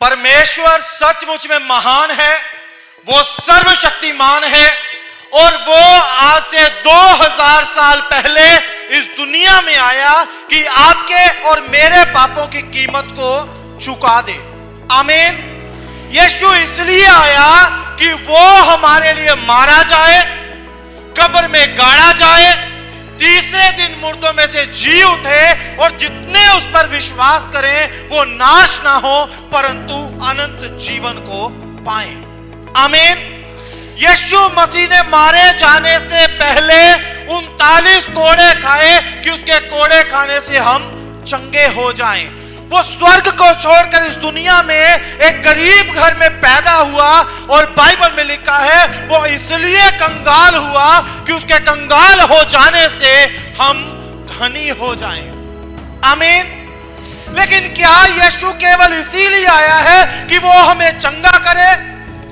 परमेश्वर सचमुच में महान है, वो सर्वशक्तिमान है और वो आज से 2000 साल पहले इस दुनिया में आया कि आपके और मेरे पापों की कीमत को चुका दे। आमीन। यीशु इसलिए आया कि वो हमारे लिए मारा जाए, कब्र में गाड़ा जाए, तीसरे दिन मुर्दों में से जी उठे और जितने उस पर विश्वास करें वो नाश ना हो परंतु अनंत जीवन को पाएं। आमीन। यीशु मसीह ने मारे जाने से पहले 39 कोड़े खाए कि उसके कोड़े खाने से हम चंगे हो जाएं। वो स्वर्ग को छोड़कर इस दुनिया में एक गरीब घर में पैदा हुआ और बाइबल में लिखा है वो इसलिए कंगाल हुआ कि उसके कंगाल हो जाने से हम धनी हो जाएं। आमीन। लेकिन क्या यीशु केवल इसीलिए आया है कि वो हमें चंगा करे,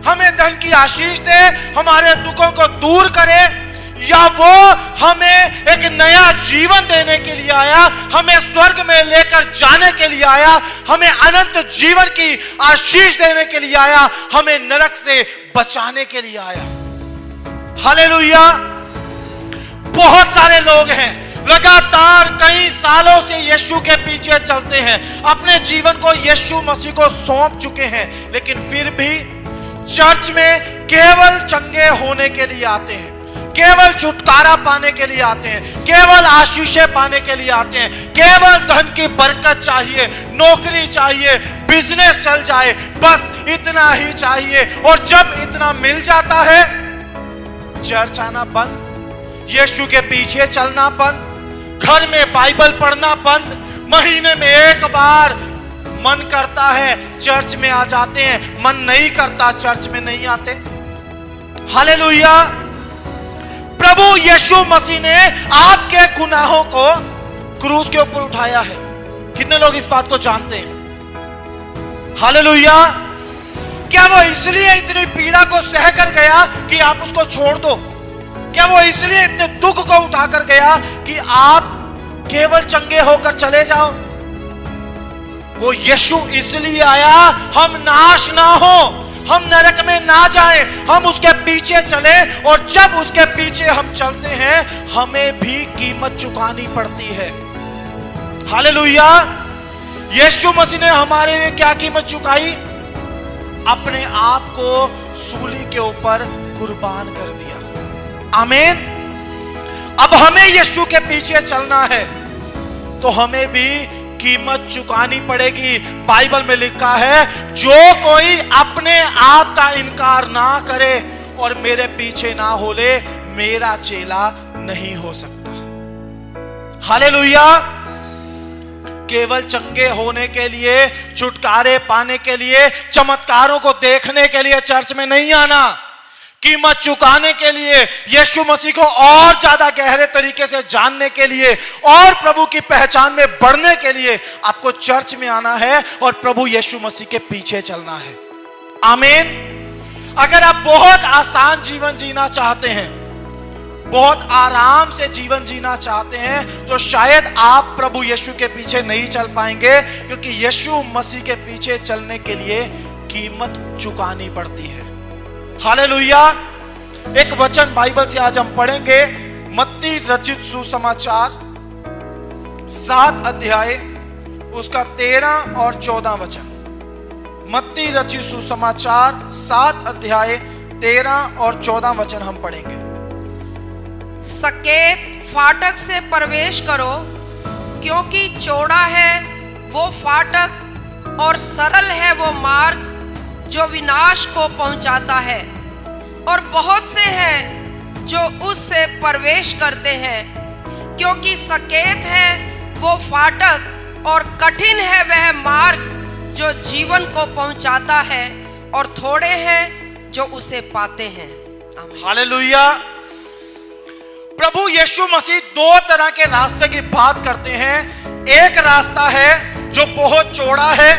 हमें धन की आशीष दे, हमारे दुखों को दूर करे, या वो हमें एक नया जीवन देने के लिए आया, हमें स्वर्ग में लेकर जाने के लिए आया, हमें अनंत जीवन की आशीष देने के लिए आया, हमें नरक से बचाने के लिए आया? हालेलुया। बहुत सारे लोग हैं लगातार कई सालों से यीशु के पीछे चलते हैं, अपने जीवन को यीशु मसीह को सौंप चुके हैं, लेकिन फिर भी चर्च में केवल चंगे होने के लिए आते हैं, केवल छुटकारा पाने के लिए आते हैं, केवल आशीषें पाने के लिए आते हैं, केवल धन की बरकत चाहिए, नौकरी चाहिए, बिजनेस चल जाए, बस इतना ही चाहिए। और जब इतना मिल जाता है चर्च आना बंद, यीशु के पीछे चलना बंद, घर में बाइबल पढ़ना बंद, महीने में एक बार मन करता है चर्च में आ जाते हैं, मन नहीं करता चर्च में नहीं आते। हालेलुया। प्रभु यीशु मसीह ने आपके गुनाहों को क्रूस के ऊपर उठाया है। कितने लोग इस बात को जानते हैं? हालेलुया। क्या वो इसलिए इतनी पीड़ा को सह कर गया कि आप उसको छोड़ दो? क्या वो इसलिए इतने दुख को उठाकर गया कि आप केवल चंगे होकर चले जाओ? वो यीशु इसलिए आया हम नाश ना हो, हम नरक में ना जाएं, हम उसके पीछे चले, और जब उसके पीछे हम चलते हैं हमें भी कीमत चुकानी पड़ती है। हालेलुया। यीशु मसीह ने हमारे लिए क्या कीमत चुकाई? अपने आप को सूली के ऊपर कुर्बान कर दिया। आमीन। अब हमें यीशु के पीछे चलना है तो हमें भी कीमत चुकानी पड़ेगी। बाइबल में लिखा है जो कोई अपने आप का इनकार ना करे और मेरे पीछे ना हो ले, मेरा चेला नहीं हो सकता। हालेलुया। केवल चंगे होने के लिए, छुटकारे पाने के लिए, चमत्कारों को देखने के लिए चर्च में नहीं आना, कीमत चुकाने के लिए, यीशु मसीह को और ज्यादा गहरे तरीके से जानने के लिए और प्रभु की पहचान में बढ़ने के लिए आपको चर्च में आना है और प्रभु यीशु मसीह के पीछे चलना है। आमीन। अगर आप बहुत आसान जीवन जीना चाहते हैं, बहुत आराम से जीवन जीना चाहते हैं, तो शायद आप प्रभु यीशु के पीछे नहीं चल पाएंगे, क्योंकि यीशु मसीह के पीछे चलने के लिए कीमत चुकानी पड़ती है। हालेलुया। एक वचन बाइबल से आज हम पढ़ेंगे, मत्ती रचित सुसमाचार 7 अध्याय उसका 13 और 14 वचन। मत्ती रचित सुसमाचार 7 अध्याय 13 और 14 वचन हम पढ़ेंगे। सकेत फाटक से प्रवेश करो, क्योंकि चौड़ा है वो फाटक और सरल है वो मार्ग जो विनाश को पहुंचाता है, और बहुत से हैं जो उससे प्रवेश करते हैं। क्योंकि सकेत है वो फाटक और कठिन है वह मार्ग जो जीवन को पहुंचाता है, और थोड़े हैं जो उसे पाते हैं। हालेलुया। प्रभु यीशु मसीह 2 तरह के रास्ते की बात करते हैं। एक रास्ता है जो बहुत चौड़ा है,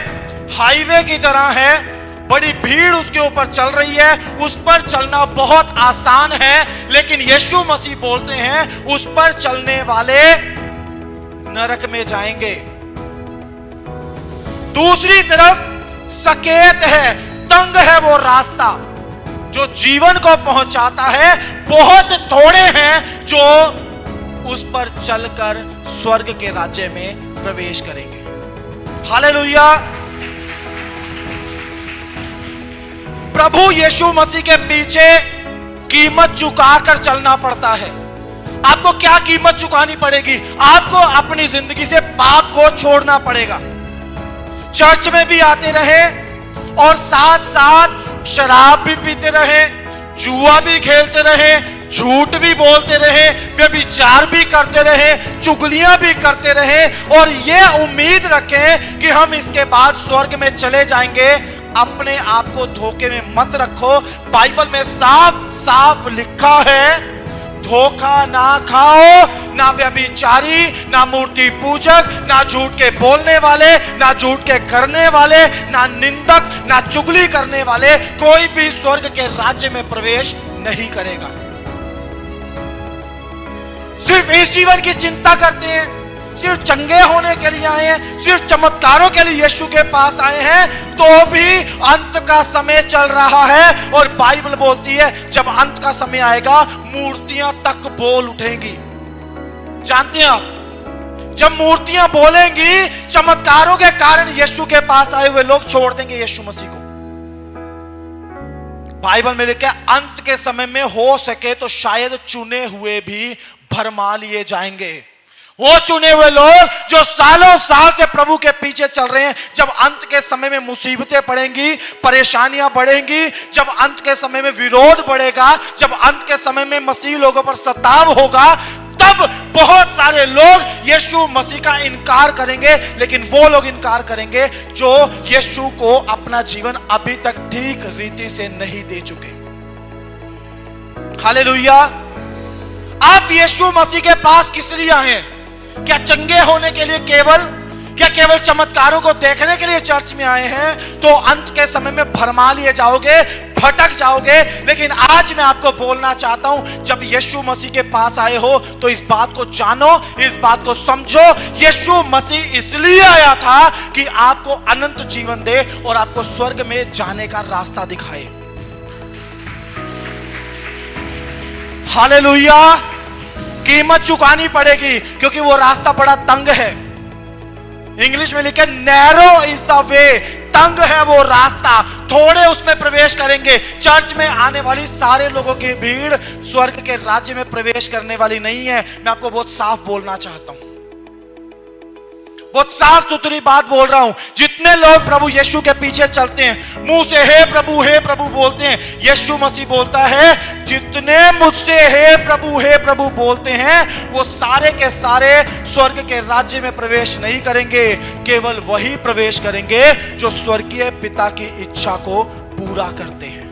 हाईवे की तरह है, बड़ी भीड़ उसके ऊपर चल रही है, उस पर चलना बहुत आसान है, लेकिन यीशु मसीह बोलते हैं उस पर चलने वाले नरक में जाएंगे। दूसरी तरफ सकेत है, तंग है वो रास्ता जो जीवन को पहुंचाता है। बहुत थोड़े हैं जो उस पर चलकर स्वर्ग के राज्य में प्रवेश करेंगे। हालेलुया। प्रभु यीशु मसीह के पीछे कीमत चुकाकर चलना पड़ता है। आपको क्या कीमत चुकानी पड़ेगी? आपको अपनी जिंदगी से पाप को छोड़ना पड़ेगा। चर्च में भी आते रहे और साथ साथ शराब भी पीते रहे, जुआ भी खेलते रहे, झूठ भी बोलते रहे, व्यभिचार भी करते रहे, चुगलियां भी करते रहे और ये उम्मीद रखें कि हम इसके बाद स्वर्ग में चले जाएंगे। अपने आप को धोखे में मत रखो। बाइबल में साफ साफ लिखा है, धोखा ना खाओ, ना व्यभिचारी, ना मूर्ति पूजक, ना झूठ के बोलने वाले, ना झूठ के करने वाले, ना निंदक, ना चुगली करने वाले कोई भी स्वर्ग के राज्य में प्रवेश नहीं करेगा। सिर्फ इस जीवन की चिंता करते हैं, सिर्फ चंगे होने के लिए आए हैं, सिर्फ चमत्कारों के लिए यीशु के पास आए हैं, तो भी अंत का समय चल रहा है। और बाइबल बोलती है जब अंत का समय आएगा मूर्तियां तक बोल उठेंगी। जानते हैं आप, जब मूर्तियां बोलेंगी, चमत्कारों के कारण यीशु के पास आए हुए लोग छोड़ देंगे यीशु मसीह को। बाइबल में लिखा है अंत के समय में हो सके तो शायद चुने हुए भी भरमा लिए जाएंगे। वो चुने हुए लोग जो सालों साल से प्रभु के पीछे चल रहे हैं, जब अंत के समय में मुसीबतें पड़ेंगी, परेशानियां बढ़ेंगी, जब अंत के समय में विरोध बढ़ेगा, जब अंत के समय में मसीह लोगों पर सताव होगा, तब बहुत सारे लोग यीशु मसीह का इनकार करेंगे। लेकिन वो लोग इनकार करेंगे जो यीशु को अपना जीवन अभी तक ठीक रीति से नहीं दे चुके। हालेलुया। आप यीशु मसीह के पास किस लिए आए हैं? क्या चंगे होने के लिए क्या केवल चमत्कारों को देखने के लिए चर्च में आए हैं? तो अंत के समय में भरमा लिए जाओगे, भटक जाओगे। लेकिन आज मैं आपको बोलना चाहता हूं, जब यीशु मसीह के पास आए हो तो इस बात को जानो, इस बात को समझो, यीशु मसीह इसलिए आया था कि आपको अनंत जीवन दे और आपको स्वर्ग में जाने का रास्ता दिखाए। हालेलुया। कीमत चुकानी पड़ेगी क्योंकि वो रास्ता बड़ा तंग है। इंग्लिश में लिखे नैरो इज द वे, तंग है वो रास्ता, थोड़े उसमें प्रवेश करेंगे। चर्च में आने वाली सारे लोगों की भीड़ स्वर्ग के राज्य में प्रवेश करने वाली नहीं है। मैं आपको बहुत साफ बोलना चाहता हूं, बहुत साफ सुथरी बात बोल रहा हूं। जितने लोग प्रभु यीशु के पीछे चलते हैं, मुंह से हे प्रभु बोलते हैं, यीशु मसीह बोलता है जितने मुझसे हे प्रभु बोलते हैं वो सारे के सारे स्वर्ग के राज्य में प्रवेश नहीं करेंगे। केवल वही प्रवेश करेंगे जो स्वर्गीय पिता की इच्छा को पूरा करते हैं।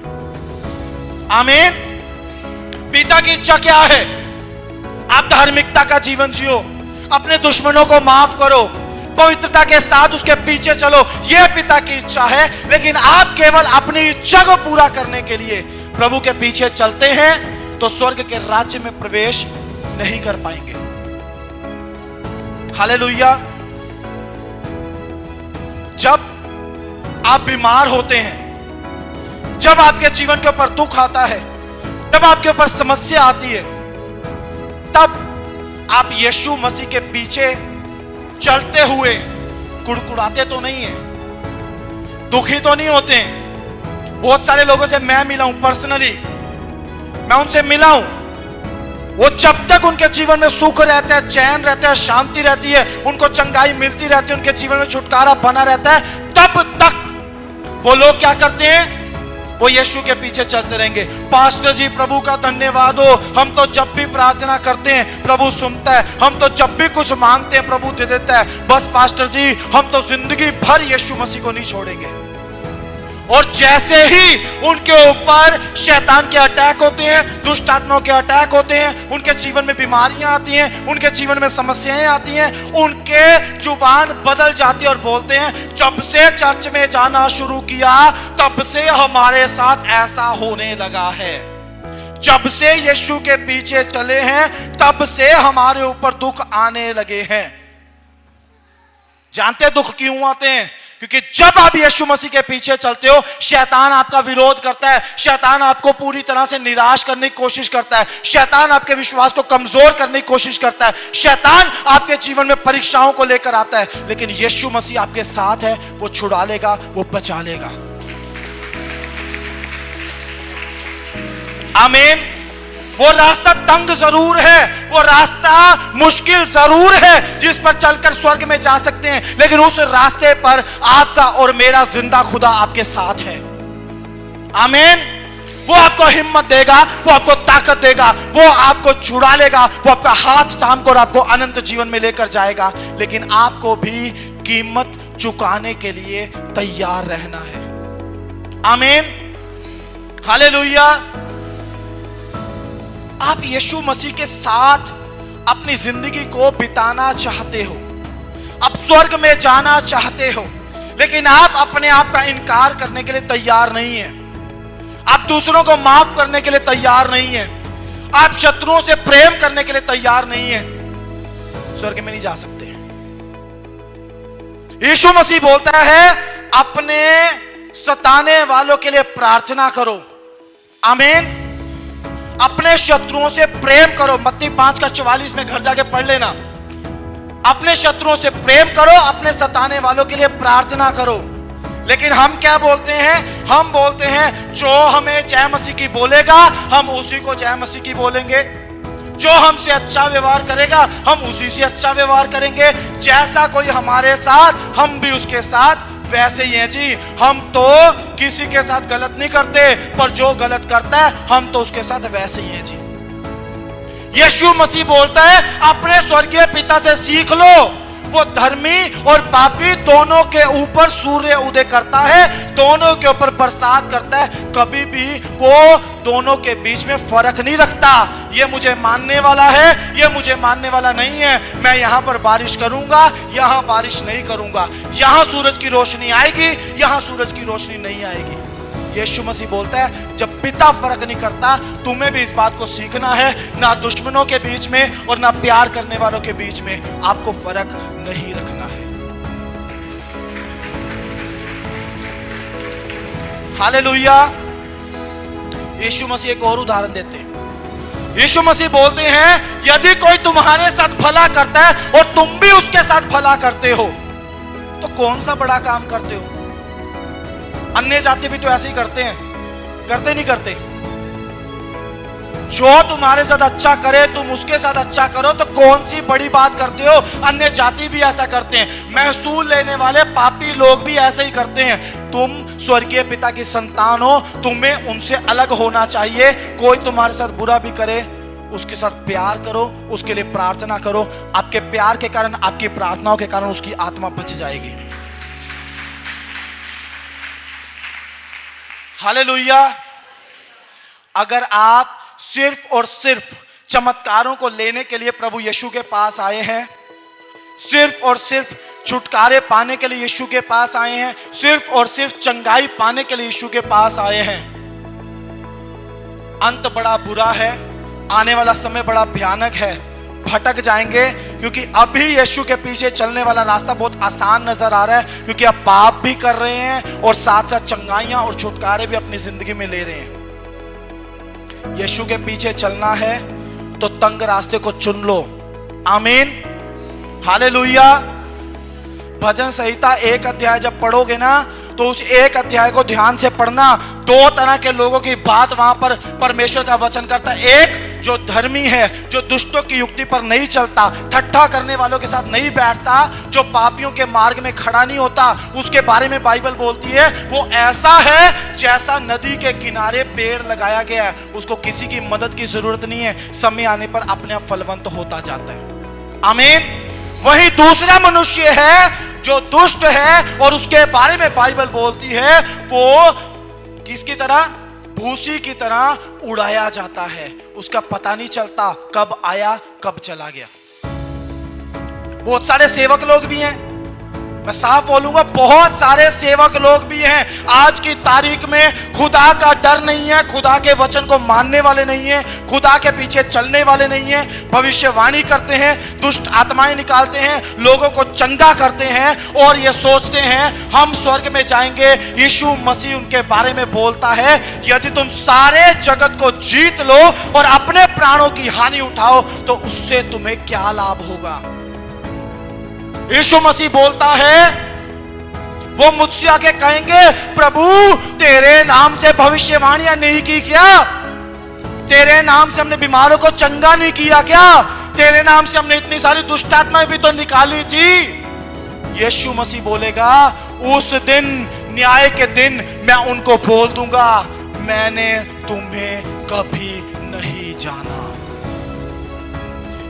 आमीन। पिता की इच्छा क्या है? आप धार्मिकता का जीवन जियो, अपने दुश्मनों को माफ करो, पवित्रता के साथ उसके पीछे चलो, यह पिता की इच्छा है। लेकिन आप केवल अपनी इच्छा को पूरा करने के लिए प्रभु के पीछे चलते हैं तो स्वर्ग के राज्य में प्रवेश नहीं कर पाएंगे। हालेलुया। जब आप बीमार होते हैं, जब आपके जीवन के ऊपर दुख आता है, जब आपके ऊपर समस्या आती है, तब आप यीशु मसीह के पीछे चलते हुए कुड़कुड़ाते तो नहीं है, दुखी तो नहीं होते हैं। बहुत सारे लोगों से मैं मिला हूं, पर्सनली मैं उनसे मिला हूं, वो जब तक उनके जीवन में सुख रहता है, चैन रहता है, शांति रहती है, उनको चंगाई मिलती रहती है, उनके जीवन में छुटकारा बना रहता है, तब तक वो लोग क्या करते हैं? वो यीशु के पीछे चलते रहेंगे। पास्टर जी प्रभु का धन्यवाद हो, हम तो जब भी प्रार्थना करते हैं प्रभु सुनता है, हम तो जब भी कुछ मांगते हैं प्रभु दे देता है। बस पास्टर जी हम तो जिंदगी भर यीशु मसीह को नहीं छोड़ेंगे। और जैसे ही उनके ऊपर शैतान के अटैक होते हैं, दुष्ट आत्माओं के अटैक होते हैं, उनके जीवन में बीमारियां आती हैं, उनके जीवन में समस्याएं आती हैं, उनके जुबान बदल जाती है और बोलते हैं जब से चर्च में जाना शुरू किया तब से हमारे साथ ऐसा होने लगा है, जब से यीशु के पीछे चले हैं तब से हमारे ऊपर दुख आने लगे हैं। जानते दुख क्यों आते हैं? क्योंकि जब आप यीशु मसीह के पीछे चलते हो, शैतान आपका विरोध करता है, शैतान आपको पूरी तरह से निराश करने की कोशिश करता है, शैतान आपके विश्वास को कमजोर करने की कोशिश करता है, शैतान आपके जीवन में परीक्षाओं को लेकर आता है। लेकिन यीशु मसीह आपके साथ है, वो छुड़ा लेगा, वो बचा लेगा। आमीन। वो रास्ता तंग जरूर है, वो रास्ता मुश्किल जरूर है जिस पर चलकर स्वर्ग में जा सकते हैं, लेकिन उस रास्ते पर आपका और मेरा जिंदा खुदा आपके साथ है। आमीन। वो आपको हिम्मत देगा, वो आपको ताकत देगा, वो आपको छुड़ा लेगा, वो आपका हाथ थाम कर आपको अनंत जीवन में लेकर जाएगा। लेकिन आपको भी कीमत चुकाने के लिए तैयार रहना है। आमीन। हालेलुया। आप यीशु मसीह के साथ अपनी जिंदगी को बिताना चाहते हो, आप स्वर्ग में जाना चाहते हो, लेकिन आप अपने आप का इनकार करने के लिए तैयार नहीं हैं, आप दूसरों को माफ करने के लिए तैयार नहीं हैं, आप शत्रुओं से प्रेम करने के लिए तैयार नहीं हैं, स्वर्ग में नहीं जा सकते। यीशु मसीह बोलता है अपने सताने वालों के लिए प्रार्थना करो। आमीन। अपने शत्रुओं से प्रेम करो। मत्ती 5:44 में घर जाके पढ़ लेना। अपने शत्रुओं से प्रेम करो, अपने सताने वालों के लिए प्रार्थना करो। लेकिन हम क्या बोलते हैं? हम बोलते हैं जो हमें जय मसीह की बोलेगा हम उसी को जय मसीह की बोलेंगे, जो हमसे अच्छा व्यवहार करेगा हम उसी से अच्छा व्यवहार करेंगे, जैसा कोई हमारे साथ हम भी उसके साथ वैसे ही हैं जी। हम तो किसी के साथ गलत नहीं करते, पर जो गलत करता है हम तो उसके साथ वैसे ही हैं जी। यीशु मसीह बोलता है अपने स्वर्गीय पिता से सीख लो, वो धर्मी और पापी दोनों के ऊपर सूर्य उदय करता है, दोनों के ऊपर बरसात करता है, कभी भी वो दोनों के बीच में फर्क नहीं रखता। ये मुझे मानने वाला है, ये मुझे मानने वाला नहीं है, मैं यहां पर बारिश करूंगा, यहां बारिश नहीं करूंगा, यहां सूरज की रोशनी आएगी, यहां सूरज की रोशनी नहीं आएगी। यीशु मसीह बोलता है जब पिता फर्क नहीं करता, तुम्हें भी इस बात को सीखना है, ना दुश्मनों के बीच में और ना प्यार करने वालों के बीच में आपको फर्क नहीं रखना है। हालेलुया। यीशु मसीह एक और उदाहरण देते हैं। यीशु मसीह बोलते हैं यदि कोई तुम्हारे साथ भला करता है और तुम भी उसके साथ भला करते हो तो कौन सा बड़ा काम करते हो? अन्य जाति भी तो ऐसे ही करते हैं, करते नहीं करते? जो तुम्हारे साथ अच्छा करे तुम उसके साथ अच्छा करो, तो कौन सी बड़ी बात करते हो? अन्य जाति भी ऐसा करते हैं, महसूल लेने वाले पापी लोग भी ऐसे ही करते हैं। तुम स्वर्गीय पिता की संतान हो, तुम्हें उनसे अलग होना चाहिए। कोई तुम्हारे साथ बुरा भी करे उसके साथ प्यार करो, उसके लिए प्रार्थना करो। आपके प्यार के कारण, आपकी प्रार्थनाओं के कारण उसकी आत्मा बच जाएगी। हालेलुया। अगर आप सिर्फ और सिर्फ चमत्कारों को लेने के लिए प्रभु यीशु के पास आए हैं, सिर्फ और सिर्फ छुटकारे पाने के लिए यीशु के पास आए हैं, सिर्फ और सिर्फ चंगाई पाने के लिए यीशु के पास आए हैं, अंत बड़ा बुरा है, आने वाला समय बड़ा भयानक है। भटक जाएंगे क्योंकि अभी यीशु के पीछे चलने वाला रास्ता बहुत आसान नजर आ रहा है, क्योंकि आप पाप भी कर रहे हैं और साथ साथ चंगाइयां और छुटकारे भी अपनी जिंदगी में ले रहे हैं। यीशु के पीछे चलना है तो तंग रास्ते को चुन लो। आमीन। हालेलुया। भजन संहिता 1 अध्याय जब पढ़ोगे ना तो उस 1 अध्याय को ध्यान से पढ़ना। 2 तरह के लोगों की बात वहां पर परमेश्वर का वचन करता है। एक जो धर्मी है, जो दुष्टों की युक्ति पर नहीं चलता, ठट्ठा करने वालों के साथ नहीं बैठता, जो पापियों के मार्ग में खड़ा नहीं होता, उसके बारे में बाइबल बोलती है वो ऐसा है जैसा नदी के किनारे पेड़ लगाया गया है, उसको किसी की मदद की जरूरत नहीं है, समय आने पर अपने आप फलवंत होता जाता है। आमीन। वही दूसरा मनुष्य है जो दुष्ट है और उसके बारे में बाइबल बोलती है वो किसकी तरह? भूसी की तरह उड़ाया जाता है, उसका पता नहीं चलता कब आया कब चला गया। बहुत सारे सेवक लोग भी हैं, मैं साफ बोलूंगा, बहुत सारे सेवक लोग भी हैं आज की तारीख में, खुदा का डर नहीं है, खुदा के वचन को मानने वाले नहीं है, खुदा के पीछे चलने वाले नहीं है, भविष्यवाणी करते हैं, दुष्ट आत्माएं निकालते हैं, लोगों को चंगा करते हैं और ये सोचते हैं हम स्वर्ग में जाएंगे। यीशु मसीह उनके बारे में बोलता है, यदि तुम सारे जगत को जीत लो और अपने प्राणों की हानि उठाओ तो उससे तुम्हें क्या लाभ होगा। यीशु मसीह बोलता है, वो मुझसे आके कहेंगे, प्रभु तेरे नाम से भविष्यवाणियां नहीं की क्या? तेरे नाम से हमने बीमारों को चंगा नहीं किया क्या? तेरे नाम से हमने इतनी सारी दुष्ट आत्माएं भी तो निकाली थी। यीशु मसीह बोलेगा, उस दिन, न्याय के दिन मैं उनको बोल दूंगा, मैंने तुम्हें कभी नहीं जाना।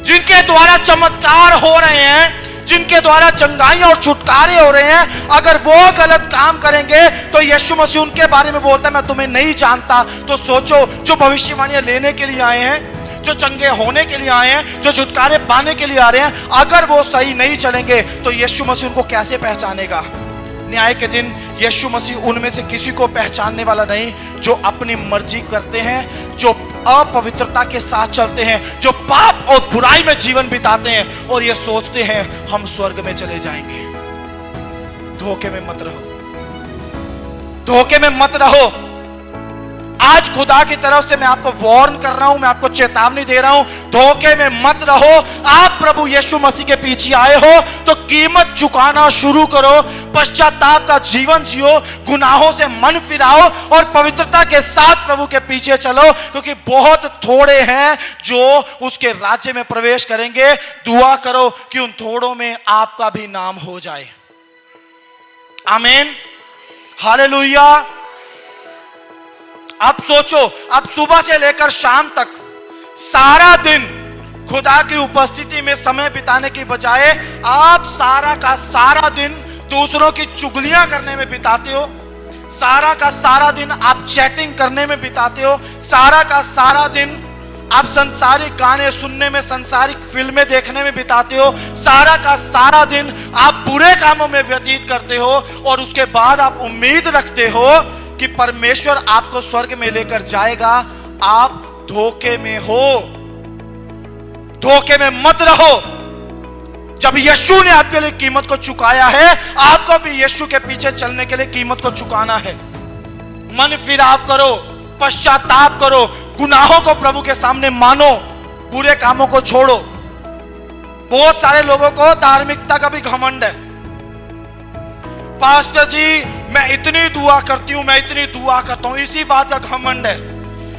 जिनके द्वारा चमत्कार हो रहे हैं, जिनके द्वारा चंगाई और छुटकारे हो रहे हैं, अगर वो गलत काम करेंगे तो यीशु मसीह उनके बारे में बोलता है, मैं तुम्हें नहीं जानता। तो सोचो, जो भविष्यवाणियां लेने के लिए आए हैं, जो चंगे होने के लिए आए हैं, जो छुटकारे पाने के लिए आ रहे हैं, अगर वो सही नहीं चलेंगे तो यीशु मसीह उनको कैसे पहचानेगा? न्याय के दिन यीशु मसीह उनमें से किसी को पहचानने वाला नहीं, जो अपनी मर्जी करते हैं, जो अपवित्रता के साथ चलते हैं, जो पाप और बुराई में जीवन बिताते हैं और ये सोचते हैं हम स्वर्ग में चले जाएंगे। धोखे में मत रहो, धोखे में मत रहो। आज खुदा की तरफ से मैं आपको वार्न कर रहा हूं, मैं आपको चेतावनी दे रहा हूं, धोखे में मत रहो। आप प्रभु यीशु मसीह के पीछे आए हो तो कीमत चुकाना शुरू करो, पश्चाताप का जीवन जियो, गुनाहों से मन फिराओ और पवित्रता के साथ प्रभु के पीछे चलो, क्योंकि बहुत थोड़े हैं जो उसके राज्य में प्रवेश करेंगे। दुआ करो कि उन थोड़ों में आपका भी नाम हो जाए। आमीन, हालेलुया। अब सोचो, अब सुबह से लेकर शाम तक सारा दिन खुदा की उपस्थिति में समय बिताने की बजाय आप सारा का सारा दिन दूसरों की चुगलियां करने में बिताते हो, सारा का सारा दिन आप चैटिंग करने में बिताते हो, सारा का सारा दिन आप संसारिक गाने सुनने में, संसारिक फिल्में देखने में बिताते हो, सारा का सारा दिन आप बुरे कामों में व्यतीत करते हो और उसके बाद आप उम्मीद रखते हो कि परमेश्वर आपको स्वर्ग में लेकर जाएगा। आप धोखे में हो, धोखे में मत रहो। जब यीशु ने आपके लिए कीमत को चुकाया है, आपको भी यीशु के पीछे चलने के लिए कीमत को चुकाना है। मन फिराव करो, पश्चाताप करो, गुनाहों को प्रभु के सामने मानो, बुरे कामों को छोड़ो। बहुत सारे लोगों को धार्मिकता का भी घमंड है। पास्टर जी मैं इतनी दुआ करती हूं, मैं इतनी दुआ करता हूं, इसी बात का घमंड है।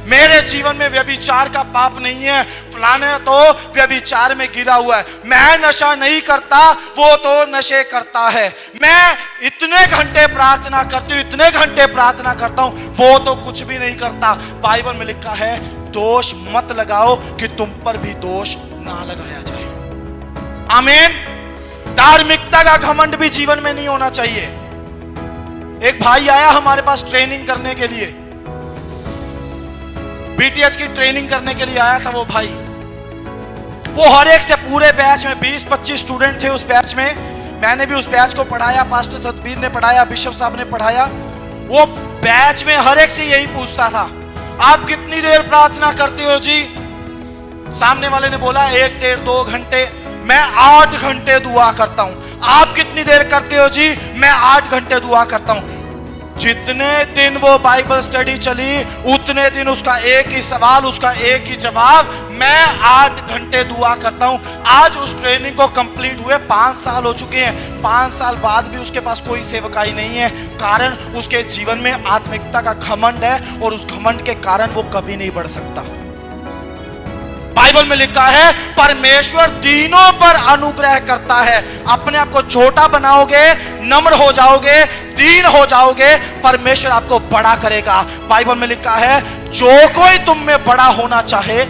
मेरे जीवन में व्यभिचार का पाप नहीं है, फलाने तो व्यभिचार में गिरा हुआ है। मैं नशा नहीं करता, वो तो नशे करता है। मैं इतने घंटे प्रार्थना करती हूँ, इतने घंटे प्रार्थना करता हूँ, वो तो कुछ भी नहीं करता। बाइबल में लिखा है, दोष मत लगाओ कि तुम पर भी दोष ना लगाया जाए। आमीन। धार्मिकता का घमंड भी जीवन में नहीं होना चाहिए। एक भाई आया हमारे पास ट्रेनिंग करने के लिए, बीटीएच की ट्रेनिंग करने के लिए आया था वो भाई। वो हर एक से पूरे बैच में 20-25 स्टूडेंट थे उस बैच में। मैंने भी उस बैच को पढ़ाया, पास्टर सतबीर ने पढ़ाया, बिशप साहब ने पढ़ाया। वो बैच में हर एक से यही पूछता था, आप कितनी देर प्रार्थना करते हो जी? सामने वाले ने बोला 1, 1.5, 2 घंटे। मैं 8 घंटे दुआ करता हूं। आप कितनी देर करते हो जी? मैं 8 घंटे दुआ करता हूं। जितने दिन वो बाइबल स्टडी चली, उतने दिन उसका एक ही सवाल, उसका एक ही जवाब, मैं 8 घंटे दुआ करता हूं। आज उस ट्रेनिंग को कंप्लीट हुए 5 साल हो चुके हैं। 5 साल बाद भी उसके पास कोई सेवकाई नहीं है, कारण उसके जीवन में आत्मिकता का घमंड है और उस घमंड के कारण वो कभी नहीं बढ़ सकता। बाइबल में लिखा है, परमेश्वर दीनों पर अनुग्रह करता है। अपने आप को छोटा बनाओगे, नम्र हो जाओगे, दीन हो जाओगे, परमेश्वर आपको बड़ा करेगा। बाइबल में लिखा है, जो कोई तुम में बड़ा होना चाहे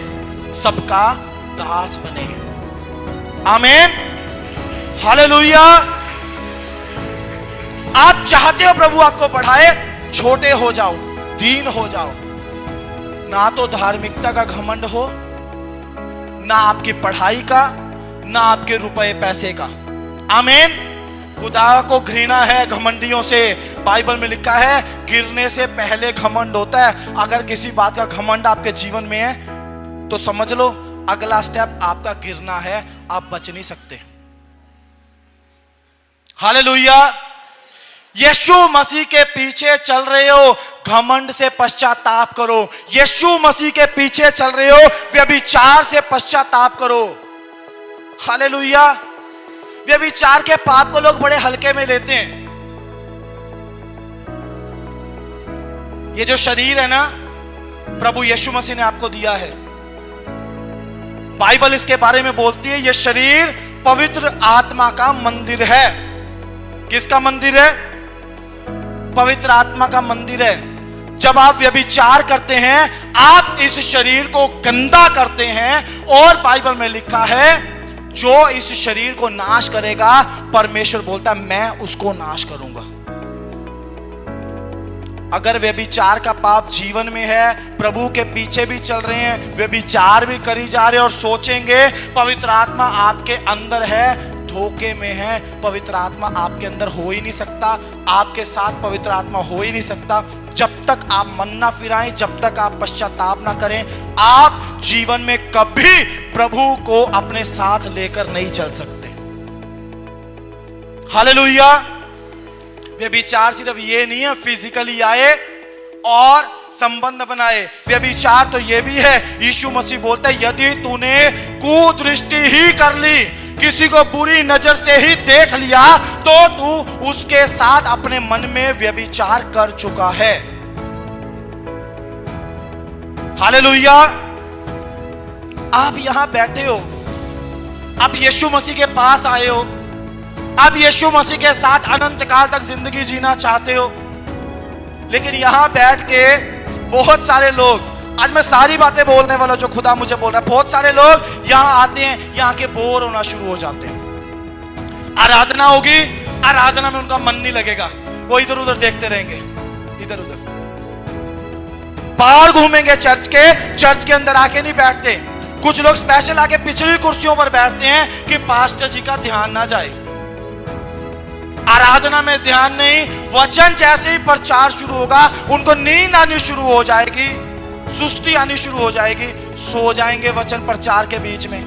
सबका दास बने। आमीन, हालेलुया। आप चाहते हो प्रभु आपको बढ़ाए, छोटे हो जाओ, दीन हो जाओ। ना तो धार्मिकता का घमंड हो, ना आपकी पढ़ाई का, ना आपके रुपए पैसे का। आमीन। खुदा को घृणा है घमंडियों से। बाइबल में लिखा है गिरने से पहले घमंड होता है। अगर किसी बात का घमंड आपके जीवन में है तो समझ लो अगला स्टेप आपका गिरना है, आप बच नहीं सकते। हालेलुया। यीशु मसीह के पीछे चल रहे हो, घमंड से पश्चाताप करो। यीशु मसीह के पीछे चल रहे हो, व्यभिचार से पश्चाताप करो। हालेलुया। व्यभिचार के पाप को लोग बड़े हल्के में लेते हैं। ये जो शरीर है ना, प्रभु यीशु मसीह ने आपको दिया है। बाइबल इसके बारे में बोलती है, यह शरीर पवित्र आत्मा का मंदिर है। किसका मंदिर है? पवित्र आत्मा का मंदिर है। जब आप व्यभिचार करते हैं, आप इस शरीर को गंदा करते हैं, और बाइबल में लिखा है जो इस शरीर को नाश करेगा, परमेश्वर बोलता है मैं उसको नाश करूंगा। अगर व्यभिचार का पाप जीवन में है, प्रभु के पीछे भी चल रहे हैं, व्यभिचार भी करी जा रहे हैं और सोचेंगे पवित्र आत्मा आपके अंदर है, धोखे में है। पवित्र आत्मा आपके अंदर हो ही नहीं सकता, आपके साथ पवित्र आत्मा हो ही नहीं सकता जब तक आप मन ना फिराएं, जब तक आप पश्चाताप ना करें। आप जीवन में कभी प्रभु को अपने साथ लेकर नहीं चल सकते। हालेलुया। व्यभिचार सिर्फ ये नहीं है फिजिकली आए और संबंध बनाए, व्यभिचार तो ये भी है। यीशु मसीह बोलता है यदि तूने कुदृष्टि ही कर ली, किसी को बुरी नजर से ही देख लिया, तो तू उसके साथ अपने मन में व्यभिचार कर चुका है। हालेलुया। आप यहां बैठे हो, आप यीशु मसीह के पास आए हो, आप यीशु मसीह के साथ अनंत काल तक जिंदगी जीना चाहते हो, लेकिन यहां बैठ के बहुत सारे लोग, आज मैं सारी बातें बोलने वाला जो खुदा मुझे बोल रहा है, बहुत सारे लोग यहां आते हैं, यहां के बोर होना शुरू हो जाते हैं। आराधना होगी, आराधना में उनका मन नहीं लगेगा, वो इधर उधर देखते रहेंगे, इधर उधर बाहर घूमेंगे, चर्च के अंदर आके नहीं बैठते। कुछ लोग स्पेशल आके पिछली कुर्सियों पर बैठते हैं कि पास्टर जी का ध्यान ना जाए। आराधना में ध्यान नहीं, वचन जैसे ही प्रचार शुरू होगा उनको नींद आनी शुरू हो जाएगी, सुस्ती आनी शुरू हो जाएगी, सो जाएंगे वचन प्रचार के बीच में।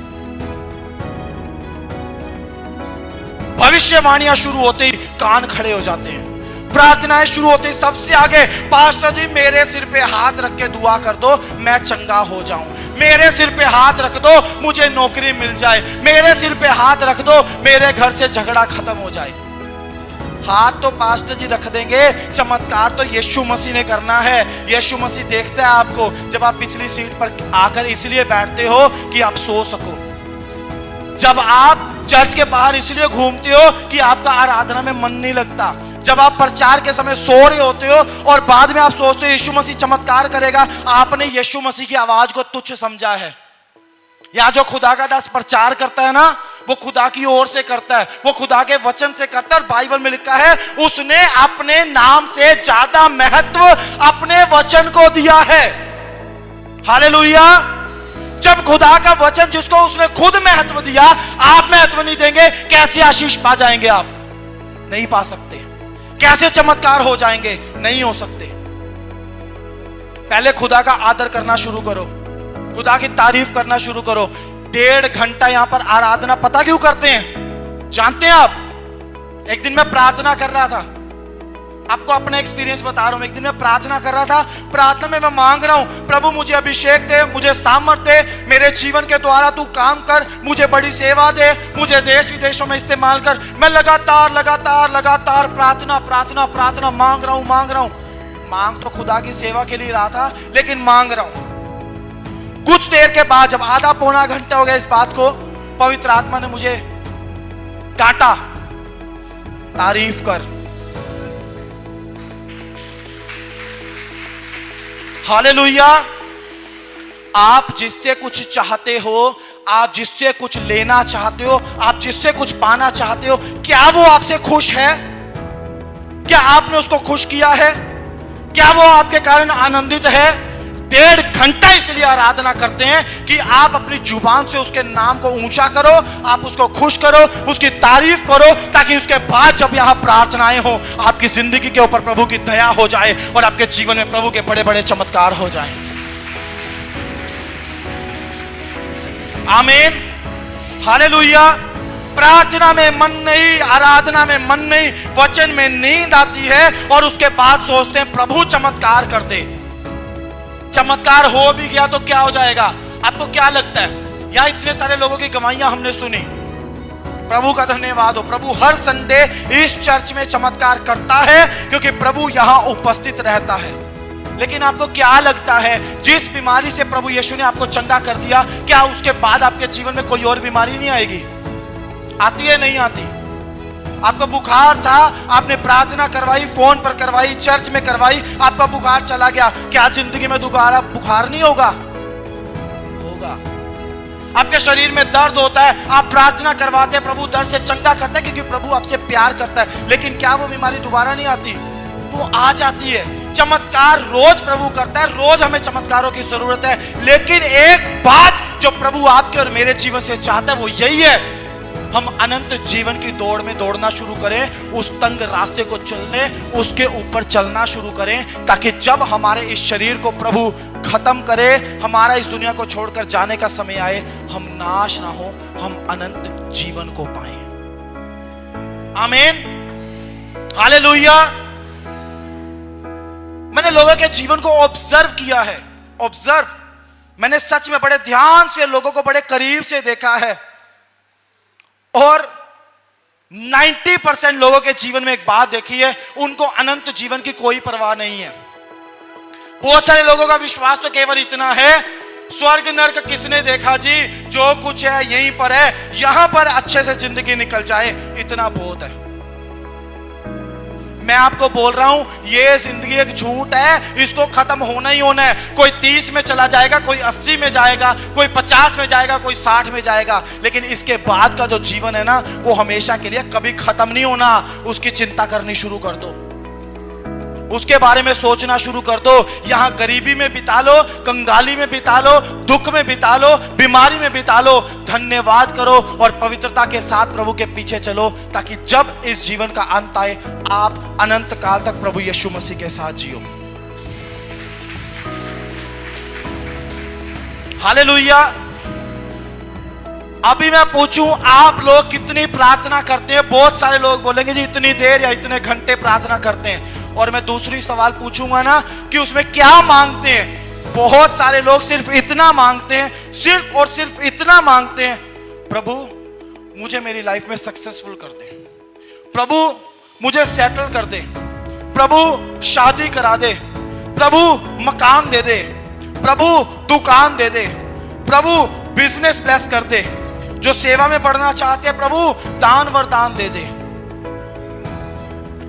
भविष्यवाणियां शुरू होते ही कान खड़े हो जाते हैं, प्रार्थनाएं शुरू होती है, सबसे आगे पास्टर जी मेरे सिर पे हाथ रख के दुआ कर दो मैं चंगा हो जाऊं, मेरे सिर पे हाथ रख दो मुझे नौकरी मिल जाए, मेरे सिर पे हाथ रख दो मेरे घर से झगड़ा खत्म हो जाए। हाथ तो पास्टर जी रख देंगे, चमत्कार तो यीशु मसीह ने करना है। यीशु मसीह देखता है आपको जब आप पिछली सीट पर आकर इसलिए बैठते हो कि आप सो सको, जब आप चर्च के बाहर इसलिए घूमते हो कि आपका आराधना में मन नहीं लगता, जब आप प्रचार के समय सो रहे होते हो और बाद में आप सोचते हो यीशु मसीह चमत्कार करेगा, आपने यीशु मसीह की आवाज को तुच्छ समझा है। या जो खुदा का दास प्रचार करता है ना, वो खुदा की ओर से करता है, वो खुदा के वचन से करता है। और बाइबल में लिखा है उसने अपने नाम से ज्यादा महत्व अपने वचन को दिया है। हालेलुया। जब खुदा का वचन जिसको उसने खुद महत्व दिया, आप महत्व नहीं देंगे, कैसे आशीष पा जाएंगे? आप नहीं पा सकते। कैसे चमत्कार हो जाएंगे? नहीं हो सकते। पहले खुदा का आदर करना शुरू करो, खुदा की तारीफ करना शुरू करो। 1.5 घंटा यहां पर आराधना पता क्यों करते हैं जानते हैं आप? एक दिन मैं प्रार्थना कर रहा था, आपको अपना एक्सपीरियंस बता रहा हूं। एक दिन मैं प्रार्थना कर रहा था, प्रार्थना में मैं मांग रहा हूं प्रभु मुझे अभिषेक दे, मुझे सामर्थ दे, मेरे जीवन के द्वारा तू काम कर, मुझे बड़ी सेवा दे, मुझे देश विदेशों में इस्तेमाल कर। मैं लगातार लगातार लगातार प्रार्थना प्रार्थना प्रार्थना मांग रहा हूं। मांग तो खुदा की सेवा के लिए रहा था, लेकिन मांग रहा हूं। कुछ देर के बाद जब आधा पौना घंटा हो गया इस बात को, पवित्र आत्मा ने मुझे काटा, तारीफ कर। हालेलुया। आप जिससे कुछ चाहते हो, आप जिससे कुछ लेना चाहते हो, आप जिससे कुछ पाना चाहते हो, क्या वो आपसे खुश है? क्या आपने उसको खुश किया है? क्या वो आपके कारण आनंदित है? 1.5 घंटा इसलिए आराधना करते हैं कि आप अपनी जुबान से उसके नाम को ऊंचा करो, आप उसको खुश करो, उसकी तारीफ करो, ताकि उसके बाद जब यहां प्रार्थनाएं हो आपकी जिंदगी के ऊपर प्रभु की दया हो जाए और आपके जीवन में प्रभु के बड़े बड़े चमत्कार हो जाए। आमीन, हालेलुया। प्रार्थना में मन नहीं, आराधना में मन नहीं, वचन में नींद आती है और उसके बाद सोचते हैं प्रभु चमत्कार कर दे। चमत्कार हो भी गया तो क्या हो जाएगा? आपको क्या लगता है? यहां इतने सारे लोगों की गवाहियां हमने सुनी, प्रभु का धन्यवाद हो। प्रभु हर संडे इस चर्च में चमत्कार करता है क्योंकि प्रभु यहां उपस्थित रहता है। लेकिन आपको क्या लगता है, जिस बीमारी से प्रभु यीशु ने आपको चंगा कर दिया, क्या उसके बाद आपके जीवन में कोई और बीमारी नहीं आएगी? आती है, नहीं आती? आपका बुखार था, आपने प्रार्थना करवाई, फोन पर करवाई, चर्च में करवाई, आपका बुखार चला गया, क्या जिंदगी में दोबारा बुखार नहीं होगा? होगा। आपके शरीर में दर्द होता है, आप प्रार्थना करवाते हैं, प्रभु दर्द से चंगा करता है क्योंकि प्रभु आपसे प्यार करता है। लेकिन क्या वो बीमारी दोबारा नहीं आती? वो आ जाती है। चमत्कार रोज प्रभु करता है, रोज हमें चमत्कारों की जरूरत है। लेकिन एक बात जो प्रभु आपके और मेरे जीवन से चाहता है वो यही है, हम अनंत जीवन की दौड़ में दौड़ना शुरू करें, उस तंग रास्ते को चलने, उसके ऊपर चलना शुरू करें, ताकि जब हमारे इस शरीर को प्रभु खत्म करे, हमारा इस दुनिया को छोड़कर जाने का समय आए, हम नाश ना हो, हम अनंत जीवन को पाएं। आमीन, हालेलुया। मैंने लोगों के जीवन को ऑब्जर्व किया है, ऑब्जर्व। मैंने सच में बड़े ध्यान से लोगों को बड़े करीब से देखा है और 90% लोगों के जीवन में एक बात देखी है, उनको अनंत जीवन की कोई परवाह नहीं है। बहुत सारे लोगों का विश्वास तो केवल इतना है, स्वर्ग नरक किसने देखा जी, जो कुछ है यहीं पर है, यहां पर अच्छे से जिंदगी निकल जाए, इतना बहुत है। मैं आपको बोल रहा हूं, ये जिंदगी एक झूठ है, इसको खत्म होना ही होना है। कोई 30 में चला जाएगा, कोई 80 में जाएगा, कोई 50 में जाएगा, कोई 60 में जाएगा, लेकिन इसके बाद का जो जीवन है ना, वो हमेशा के लिए कभी खत्म नहीं होना। उसकी चिंता करनी शुरू कर दो, उसके बारे में सोचना शुरू कर दो। यहां गरीबी में बिता लो, कंगाली में बिता लो, दुख में बिता लो, बीमारी में बिता लो, धन्यवाद करो और पवित्रता के साथ प्रभु के पीछे चलो, ताकि जब इस जीवन का अंत आए, आप अनंत काल तक प्रभु यीशु मसीह के साथ जियो। हालेलुया। अभी मैं पूछूं, आप लोग कितनी प्रार्थना करते हैं? बहुत सारे लोग बोलेंगे जी इतनी देर या इतने घंटे प्रार्थना करते हैं। और मैं दूसरी सवाल पूछूंगा ना कि उसमें क्या मांगते हैं? बहुत सारे लोग सिर्फ इतना मांगते हैं, सिर्फ और सिर्फ इतना मांगते हैं, प्रभु मुझे मेरी लाइफ में सक्सेसफुल कर दे, प्रभु मुझे सेटल कर दे, प्रभु शादी करा दे, प्रभु मकान दे दे, प्रभु दुकान दे दे, प्रभु बिजनेस ब्लेस कर दे, जो सेवा में बढ़ना चाहते हैं प्रभु दान वरदान दे दे।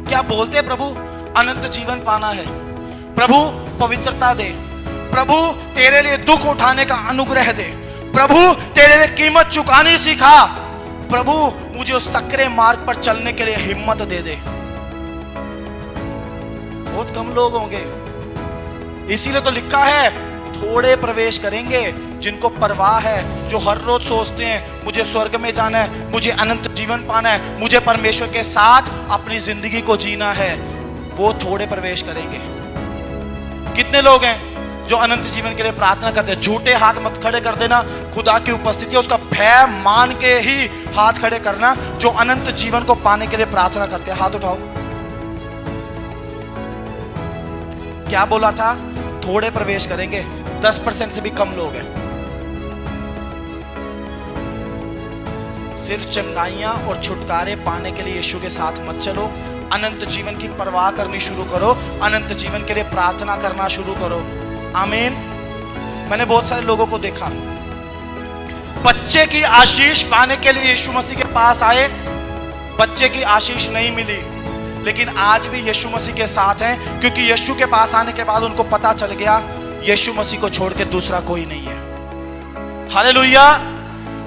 क्या बोलते हैं? प्रभु अनंत जीवन पाना है, प्रभु पवित्रता दे, प्रभु तेरे लिए दुख उठाने का अनुग्रह दे, प्रभु तेरे लिए कीमत चुकानी सिखा, प्रभु मुझे उस सकरे मार्ग पर चलने के लिए हिम्मत दे दे। बहुत कम लोग होंगे, इसीलिए तो लिखा है थोड़े प्रवेश करेंगे जिनको परवाह है, जो हर रोज सोचते हैं मुझे स्वर्ग में जाना है, मुझे अनंत जीवन पाना है, मुझे परमेश्वर के साथ अपनी जिंदगी को जीना है, वो थोड़े प्रवेश करेंगे। कितने लोग हैं जो अनंत जीवन के लिए प्रार्थना करते हैं? झूठे हाथ मत खड़े कर देना, खुदा की उपस्थिति उसका भय मान के ही हाथ खड़े करना। जो अनंत जीवन को पाने के लिए प्रार्थना करते हैं, हाथ उठाओ। क्या बोला था? थोड़े प्रवेश करेंगे। 10% से भी कम लोग हैं। सिर्फ चंगाइयां और छुटकारे पाने के लिए यीशु के साथ मत चलो, अनंत जीवन की परवाह करनी शुरू करो, अनंत जीवन के लिए प्रार्थना करना शुरू करो। आमीन। मैंने बहुत सारे लोगों को देखा, बच्चे की आशीष पाने के लिए यीशु मसीह के पास आए, बच्चे की आशीष नहीं मिली, लेकिन आज भी यीशु मसीह के साथ हैं, क्योंकि यीशु के पास आने के बाद उनको पता चल गया यीशु मसीह को छोड़ के दूसरा कोई नहीं है। हालेलुया।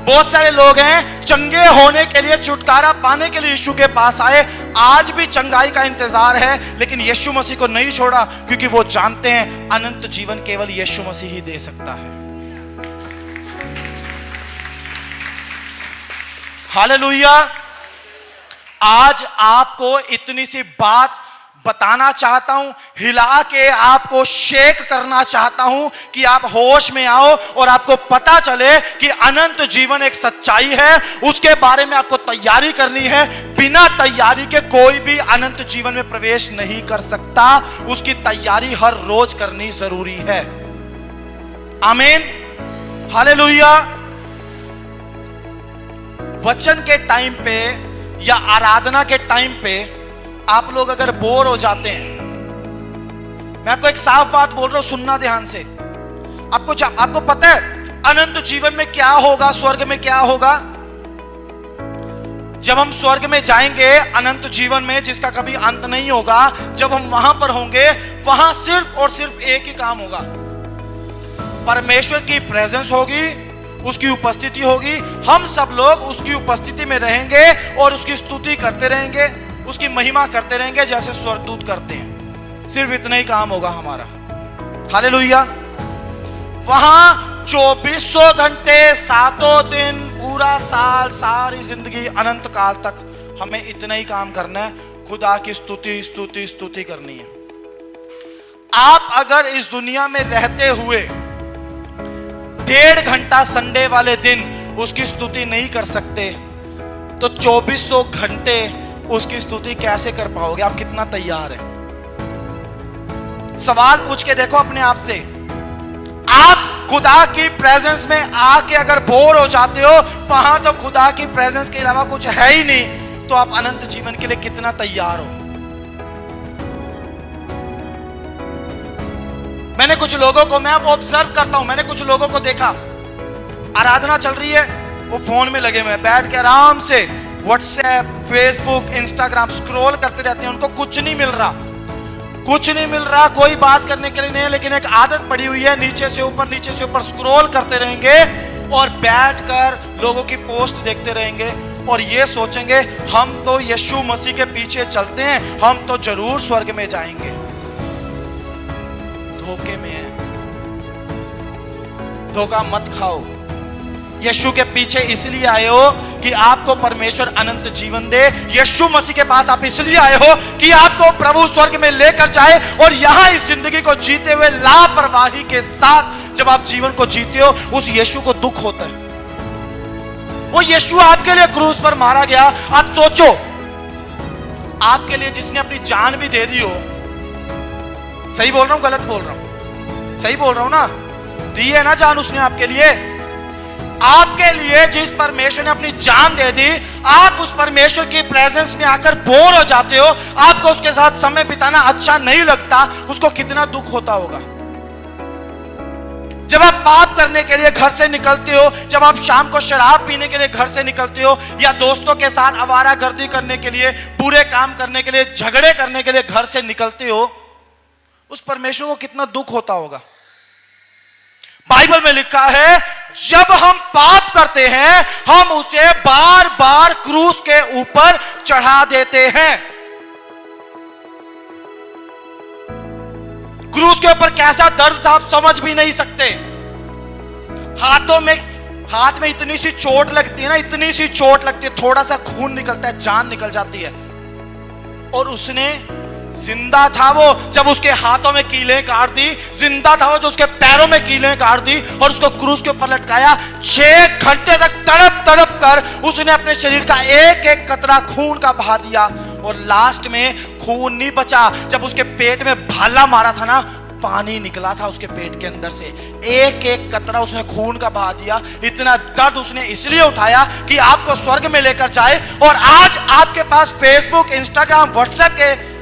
बहुत सारे लोग हैं चंगे होने के लिए, छुटकारा पाने के लिए यीशु के पास आए, आज भी चंगाई का इंतजार है, लेकिन यीशु मसीह को नहीं छोड़ा, क्योंकि वो जानते हैं अनंत जीवन केवल यीशु मसीह ही दे सकता है। हालेलुया। आज आपको इतनी सी बात बताना चाहता हूं, हिला के आपको शेक करना चाहता हूं कि आप होश में आओ और आपको पता चले कि अनंत जीवन एक सच्चाई है, उसके बारे में आपको तैयारी करनी है। बिना तैयारी के कोई भी अनंत जीवन में प्रवेश नहीं कर सकता, उसकी तैयारी हर रोज करनी जरूरी है। आमीन, हालेलुया। वचन के टाइम पे या आराधना के टाइम पे आप लोग अगर बोर हो जाते हैं, मैं आपको एक साफ बात बोल रहा हूं, सुनना ध्यान से। आपको पता है अनंत जीवन में क्या होगा, स्वर्ग में क्या होगा? जब हम स्वर्ग में जाएंगे अनंत जीवन में जिसका कभी अंत नहीं होगा, जब हम वहां पर होंगे, वहां सिर्फ और सिर्फ एक ही काम होगा, परमेश्वर की प्रेजेंस होगी, उसकी उपस्थिति होगी, हम सब लोग उसकी उपस्थिति में रहेंगे और उसकी स्तुति करते रहेंगे, उसकी महिमा करते रहेंगे जैसे स्वर्गदूत करते हैं। सिर्फ इतना ही काम होगा हमारा। हालेलुया। वहां 2400 घंटे, 7 दिन, पूरा साल, सारी जिंदगी, अनंत काल तक हमें इतना ही काम करना है, खुदा की स्तुति स्तुति स्तुति करनी है। आप अगर इस दुनिया में रहते हुए 1.5 घंटा संडे वाले दिन उसकी स्तुति नहीं कर सकते, तो 2400 घंटे उसकी स्तुति कैसे कर पाओगे? आप कितना तैयार हैं? सवाल पूछ के देखो अपने आप से। आप खुदा की प्रेजेंस में आके अगर बोर हो जाते हो, वहां तो खुदा की प्रेजेंस के अलावा कुछ है ही नहीं, तो आप अनंत जीवन के लिए कितना तैयार हो? मैंने कुछ लोगों को, मैं अब ऑब्जर्व करता हूं, मैंने कुछ लोगों को देखा, आराधना चल रही है, वो फोन में लगे हुए, बैठ के आराम से व्हाट्सएप, फेसबुक, इंस्टाग्राम स्क्रॉल करते रहते हैं। उनको कुछ नहीं मिल रहा, कुछ नहीं मिल रहा, कोई बात करने के लिए नहीं है, लेकिन एक आदत पड़ी हुई है, नीचे से ऊपर स्क्रॉल करते रहेंगे और बैठकर लोगों की पोस्ट देखते रहेंगे और ये सोचेंगे हम तो यीशु मसीह के पीछे चलते हैं, हम तो जरूर स्वर्ग में जाएंगे। धोखे में है, धोखा मत खाओ। यीशु के पीछे इसलिए आए हो कि आपको परमेश्वर अनंत जीवन दे। यीशु मसीह के पास आप इसलिए आए हो कि आपको प्रभु स्वर्ग में लेकर जाए, और यहां इस जिंदगी को जीते हुए लापरवाही के साथ जब आप जीवन को जीते हो, उस यीशु को दुख होता है। वो यीशु आपके लिए क्रूस पर मारा गया। आप सोचो, आपके लिए जिसने अपनी जान भी दे दी हो, सही बोल रहा हूं गलत बोल रहा हूं? सही बोल रहा हूं ना? दी है ना जान उसने आपके लिए। आपके लिए जिस परमेश्वर ने अपनी जान दे दी, आप उस परमेश्वर की प्रेजेंस में आकर बोर हो जाते हो, आपको उसके साथ समय बिताना अच्छा नहीं लगता, उसको कितना दुख होता होगा। जब आप पाप करने के लिए घर से निकलते हो, जब आप शाम को शराब पीने के लिए घर से निकलते हो, या दोस्तों के साथ आवारागर्दी करने के लिए, बुरे काम करने के लिए, झगड़े करने के लिए घर से निकलते हो, उस परमेश्वर को कितना दुख होता होगा। बाइबल में लिखा है, जब हम पाप करते हैं, हम उसे बार बार क्रूस के ऊपर चढ़ा देते हैं। क्रूस के ऊपर कैसा दर्द था आप समझ भी नहीं सकते। हाथ में इतनी सी चोट लगती है ना, इतनी सी चोट लगती है, थोड़ा सा खून निकलता है, जान निकल जाती है। और उसने जिंदा था वो जब उसके हाथों में कीलें काट दी, जिंदा था वो जो उसके पैरों में कीलें काट दी और उसको क्रूस के ऊपर लटकाया। 6 घंटे तक तड़प तड़प कर उसने अपने शरीर का एक एक कतरा खून का बहा दिया, और लास्ट में खून नहीं बचा। जब उसके पेट में भाला मारा था ना, पानी निकला था उसके पेट के अंदर से, एक एक कतरा उसने खून का बहा दिया। इतना दर्द उसने इसलिए उठाया कि आपको स्वर्ग में लेकर जाए। और आज आपके पास फेसबुक, इंस्टाग्राम, व्हाट्सएप के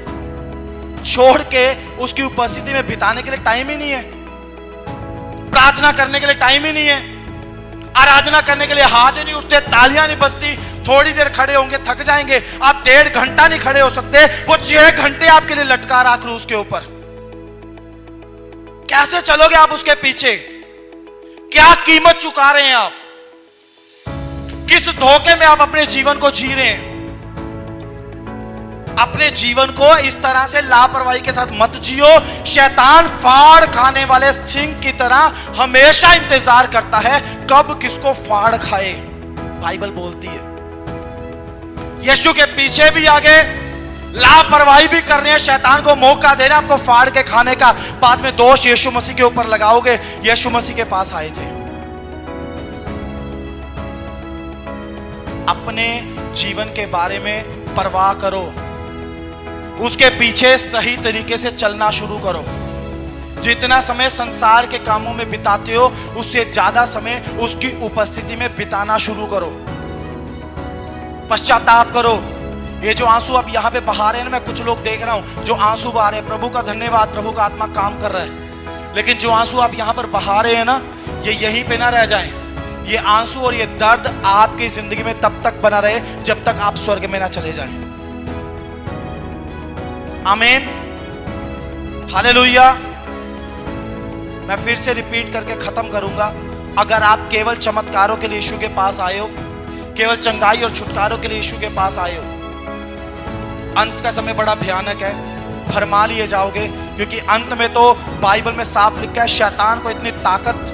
छोड़ के उसकी उपस्थिति में बिताने के लिए टाइम ही नहीं है, प्रार्थना करने के लिए टाइम ही नहीं है, आराधना करने के लिए हाथ ही नहीं उठते, तालियां नहीं बजती। थोड़ी देर खड़े होंगे, थक जाएंगे। आप 1.5 घंटा नहीं खड़े हो सकते, वो 6 घंटे आपके लिए लटका रहा क्रूस के ऊपर। कैसे चलोगे आप उसके पीछे? क्या कीमत चुका रहे हैं आप? किस धोखे में आप अपने जीवन को जी रहे हैं? अपने जीवन को इस तरह से लापरवाही के साथ मत जियो। शैतान फाड़ खाने वाले सिंह की तरह हमेशा इंतजार करता है कब किसको फाड़ खाए। बाइबल बोलती है यीशु के पीछे भी आगे लापरवाही भी कर रहे हैं, शैतान को मौका दे रहे हैं आपको फाड़ के खाने का। बाद में दोष यीशु मसीह के ऊपर लगाओगे। यीशु मसीह के पास आए थे। अपने जीवन के बारे में परवाह करो, उसके पीछे सही तरीके से चलना शुरू करो। जितना समय संसार के कामों में बिताते हो उससे ज्यादा समय उसकी उपस्थिति में बिताना शुरू करो। पश्चाताप करो। ये जो आंसू आप यहाँ पे बहा रहे हैं ना, मैं कुछ लोग देख रहा हूं जो आंसू बहा रहे हैं, प्रभु का धन्यवाद, प्रभु का आत्मा काम कर रहा है। लेकिन जो आंसू आप यहाँ पर बहा रहे हैं ना, ये यहीं पे ना रह जाएं। ये आंसू और ये दर्द आपकी जिंदगी में तब तक बना रहे जब तक आप स्वर्ग में ना चले जाएं। आमीन, हालेलुया। मैं फिर से रिपीट करके खत्म करूंगा। अगर आप केवल चमत्कारों के लिए यीशु के पास आए हो, केवल चंगाई और छुटकारों के लिए यीशु के पास आए हो, अंत का समय बड़ा भयानक है, भरमा लिए जाओगे। क्योंकि अंत में तो बाइबल में साफ लिखा है शैतान को इतनी ताकत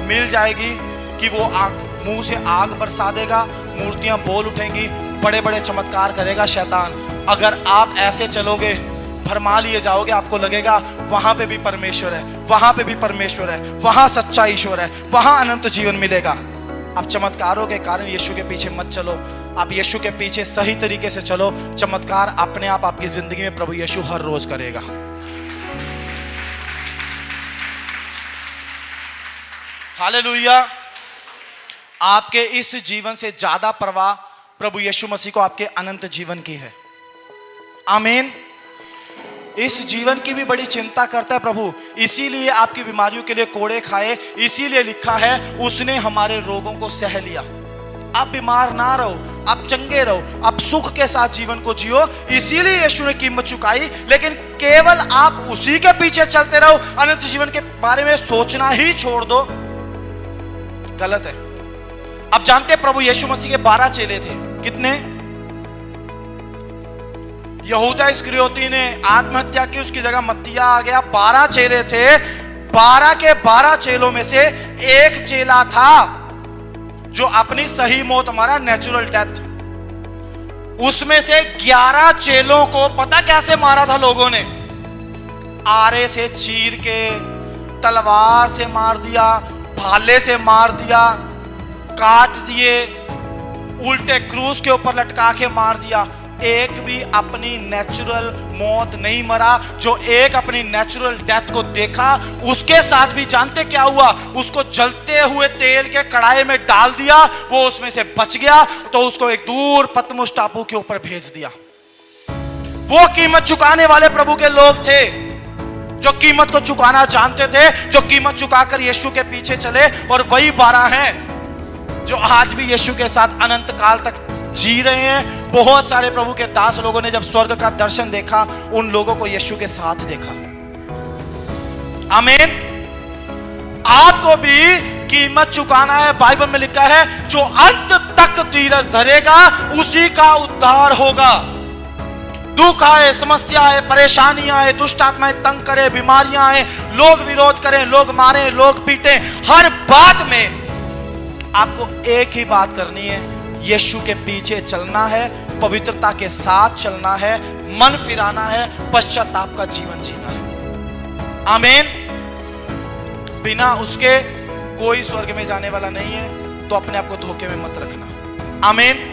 मिल जाएगी कि वो मुंह से आग बरसा देगा, मूर्तियां बोल उठेंगी, बड़े बड़े चमत्कार करेगा शैतान। अगर आप ऐसे चलोगे भरमा लिए जाओगे, आपको लगेगा वहां पे भी परमेश्वर है, वहां पे भी परमेश्वर है, वहां सच्चा ईश्वर है, वहां अनंत जीवन मिलेगा। आप चमत्कारों के कारण यीशु के पीछे मत चलो, आप यीशु के पीछे सही तरीके से चलो। चमत्कार अपने आप आपकी जिंदगी में प्रभु यीशु हर रोज करेगा। हालेलुया। आपके इस जीवन से ज्यादा परवाह प्रभु यीशु मसीह को आपके अनंत जीवन की है। आमीन। इस जीवन की भी बड़ी चिंता करता है प्रभु, इसीलिए आपकी बीमारियों के लिए कोड़े खाए, इसीलिए लिखा है उसने हमारे रोगों को सह लिया। आप बीमार ना रहो, आप चंगे रहो, आप सुख के साथ जीवन को जियो, इसीलिए यीशु ने कीमत चुकाई। लेकिन केवल आप उसी के पीछे चलते रहो, अनंत जीवन के बारे में सोचना ही छोड़ दो, गलत है। अब जानते हैं प्रभु यीशु मसीह के 12 चेले थे। कितने? यहूदा इस्करियोती ने आत्महत्या की, उसकी जगह मत्तिया आ गया। 12 चेले थे। 12 के 12 चेलों में से एक चेला था जो अपनी सही मौत, हमारा नेचुरल डेथ, उसमें से 11 चेलों को पता कैसे मारा था लोगों ने? आरे से चीर के, तलवार से मार दिया, भाले से मार दिया, काट दिए, उल्टे क्रूस के ऊपर लटका के मार दिया। एक भी अपनी नेचुरल मौत नहीं मरा। जो एक अपनी नेचुरल डेथ को देखा, उसके साथ भी जानते क्या हुआ? उसको जलते हुए तेल के कढ़ाई में डाल दिया, वो उसमें से बच गया, तो उसको एक दूर पतमुस टापू के ऊपर भेज दिया। वो कीमत चुकाने वाले प्रभु के लोग थे, जो कीमत को चुकाना जानते थे, जो कीमत चुकाकर यीशु के पीछे चले। और वही 12 हैं जो आज भी यीशु के साथ अनंत काल तक जी रहे हैं। बहुत सारे प्रभु के दास लोगों ने जब स्वर्ग का दर्शन देखा, उन लोगों को यीशु के साथ देखा। आमीन। आपको भी कीमत चुकाना है। बाइबल में लिखा है जो अंत तक धीरज धरेगा उसी का उद्धार होगा। दुख आए, समस्या आए, परेशानियां आए, दुष्ट आत्माएं तंग करे, बीमारियां आए, लोग विरोध करें, लोग मारें, लोग पीटें, हर बात में आपको एक ही बात करनी है, यीशु के पीछे चलना है, पवित्रता के साथ चलना है, मन फिराना है, पश्चाताप का जीवन जीना है। आमीन। बिना उसके कोई स्वर्ग में जाने वाला नहीं है, तो अपने आप को धोखे में मत रखना। आमीन।